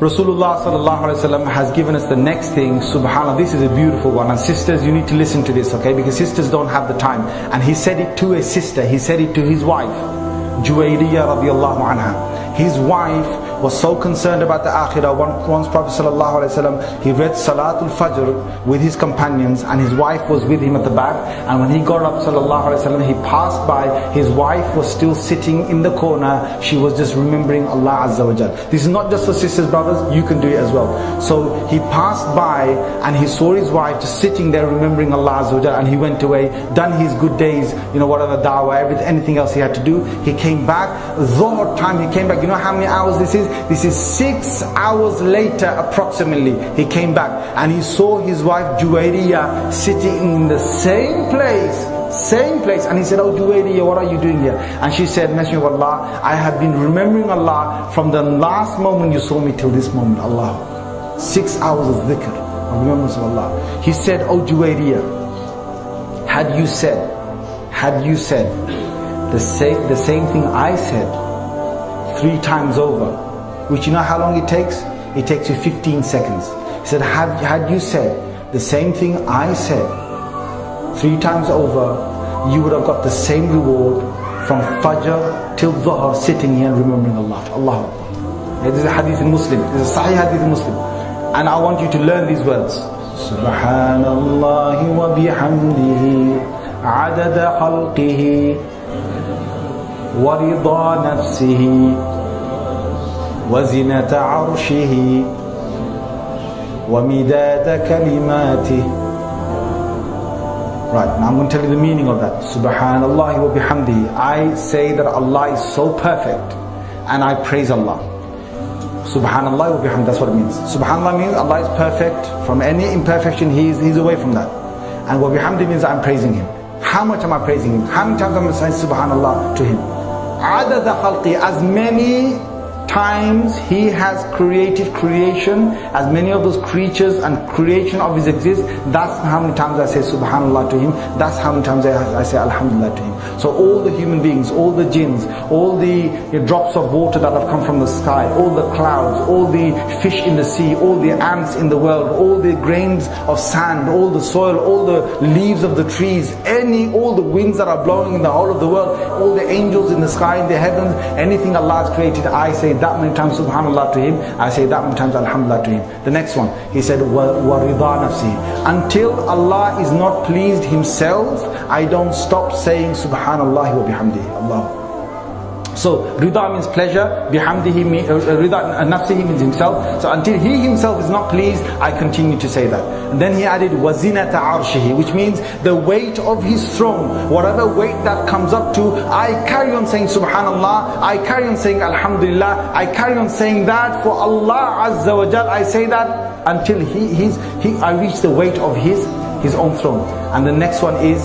Rasulullah sallallahu alaihi wasallam has given us the next thing. Subhanallah, this is a beautiful one. And sisters, you need to listen to this, okay? Because sisters don't have the time. And he said it to a sister. He said it to his wife, Juwayriyah radiallahu anha. His wife was so concerned about the akhirah. Once Prophet sallallahu alaihi wasallam, he read Salatul Fajr with his companions, and his wife was with him at the back. And when he got up sallallahu alaihi wasallam, he passed by. His wife was still sitting in the corner. She was just remembering Allah Azza wa Jal. This is not just for sisters, brothers. You can do it as well. So he passed by and he saw his wife just sitting there remembering Allah Azza wa Jal, and he went away, done his good days, whatever da'wah, anything else he had to do. He came back. Dhuhr time he came back. You know how many hours this is? This is 6 hours later approximately. He came back and he saw his wife Juwayriyah sitting in the same place. And he said, "Oh Juwayriyah, what are you doing here?" And she said, "Messenger of Allah, I have been remembering Allah from the last moment you saw me till this moment." Allah, 6 hours of dhikr, of remembrance of Allah. He said, "Oh Juwayriyah, had you said the same thing I said 3 times over," which you know how long it takes? It takes you 15 seconds. He said, had you said the same thing I said 3 times over, you would have got the same reward from Fajr till Dhuhr, sitting here and remembering Allah. Allahu Akbar. This is a hadith in Muslim. This is a Sahih hadith in Muslim. And I want you to learn these words. Subhanallah wa bihamdihi adada khalqihi wa rida nafsihi وزنة عرشه ومداد كلماته. Right, now I'm going to tell you the meaning of that. Subhanallah wa bihamdihi. I say that Allah is so perfect and I praise Allah. Subhanallah wa bihamdihi, that's what it means. Subhanallah means Allah is perfect. From any imperfection He's away from that. And wa bihamdihi means I'm praising Him. How much am I praising Him? How many times am I saying Subhanallah to Him? Adada khalqi, as many times He has created creation, as many of those creatures and creation of His exist, that's how many times I say Subhanallah to Him. That's how many times I say Alhamdulillah to Him. So all the human beings, all the jinns, all the drops of water that have come from the sky, all the clouds, all the fish in the sea, all the ants in the world, all the grains of sand, all the soil, all the leaves of the trees, all the winds that are blowing in the whole of the world, all the angels in the sky, in the heavens, anything Allah has created, I say that many times Subhanallah to Him, I say that many times Alhamdulillah to Him. The next one, he said, وَرِضَى نَفْسِهِ. Until Allah is not pleased Himself, I don't stop saying Subhanallah wa bihamdihi. Allah. So rida means pleasure, bihamdihi rida nafsihi means himself. So until He Himself is not pleased, I continue to say that. And then he added wazinata arshihi, which means the weight of His throne, whatever weight that comes up to, I carry on saying Subhanallah, I carry on saying Alhamdulillah, I carry on saying that for Allah Azza wa Jal. I say that until I reach the weight of His own throne. And the next one is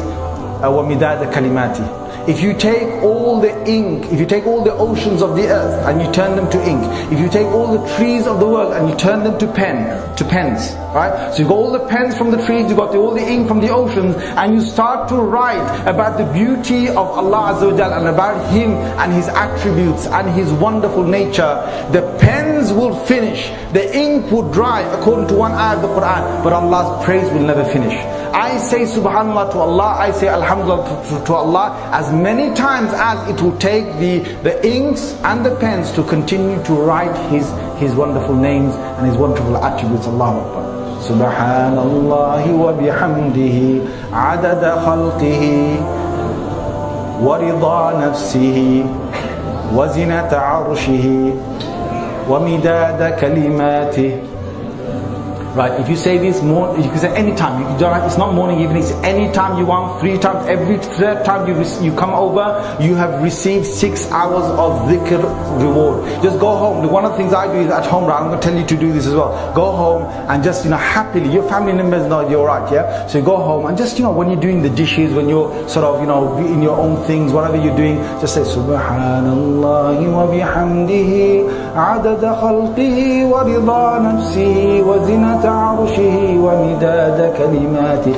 وَمِدَادَ كَلِمَاتِهِ. If you take all the ink, if you take all the oceans of the earth and you turn them to ink, if you take all the trees of the world and you turn them to pens, right? So you got all the pens from the trees, you got all the ink from the oceans, and you start to write about the beauty of Allah Azza wa Jal and about Him and His attributes and His wonderful nature. The pens will finish, the ink will dry according to one ayah of the Quran, but Allah's praise will never finish. I say Subhanallah to Allah, I say Alhamdulillah to Allah as many times as it will take the inks and the pens to continue to write His wonderful names and His wonderful attributes. Allahu Akbar. Subhanallah wa bihamdihi adada khalqihi wa rida nafsihi wa zinata arshihi wa midada kalimatihi. Right, if you say this you can say any time. It's not morning, evening, it's any time you want, 3 times. Every third time you come over, you have received 6 hours of dhikr reward. Just go home. One of the things I do is at home, right? I'm going to tell you to do this as well. Go home and just, happily, your family members know you're right, yeah? So you go home and just, when you're doing the dishes, when you're sort of, in your own things, whatever you're doing, just say, Subhanallah wa bihamdihi adada khalqihi wa rida nafsihi wa zinata عرشه ومداد كلماته.